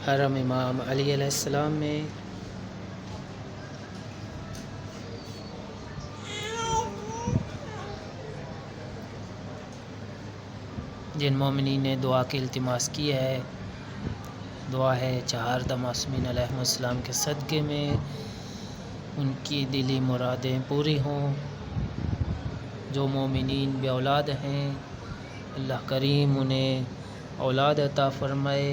हरम इमाम अली अलैहिस्सलाम में जिन मोमिनीन ने दुआ की इल्तिमास की है, दुआ है चहारदा मासूमीन अलैहिस्सलाम के सदक़े में उनकी दिली मुरादें पूरी हों। जो मोमिनीन बे औलाद हैं, अल्लाह करीम उन्हें औलाद अता फ़रमाए।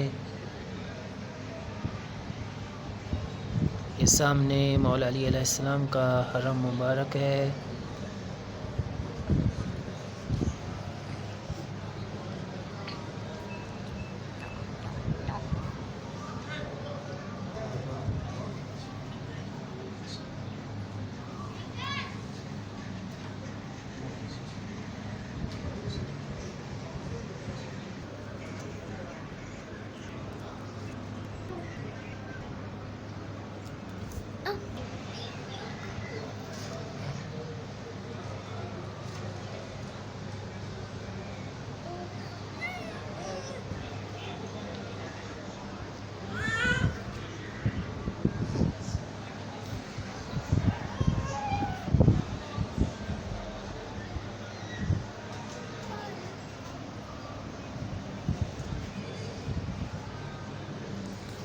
ये सामने मौला अली अलैहिस्सलाम का हरम मुबारक है।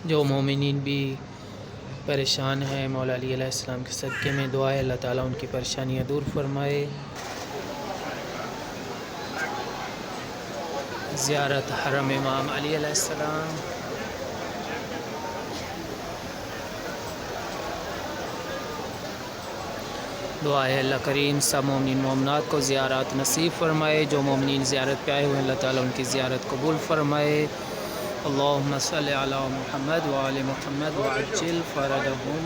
जो मोमिनीन भी परेशान हैं, मौला अली अलैहिस्सलाम के सदक़े में दुआ है अल्लाह ताला उनकी परेशानियाँ दूर फरमाए। ज़ियारत हरम इमाम अली अलैहिस्सलाम। दुआ है अल्लाह करीम सब मोमिन मोमिनात को ज़ियारत नसीब फरमाए। जो मोमिनीन ज़ियारत पे आए हुए हैं, अल्लाह ताला उनकी ज़ियारत कबूल फरमाए। अल्लाहुम्मा सल्लि अला मुहम्मद व आले मुहम्मद व अज्जिल फ़रजहुम।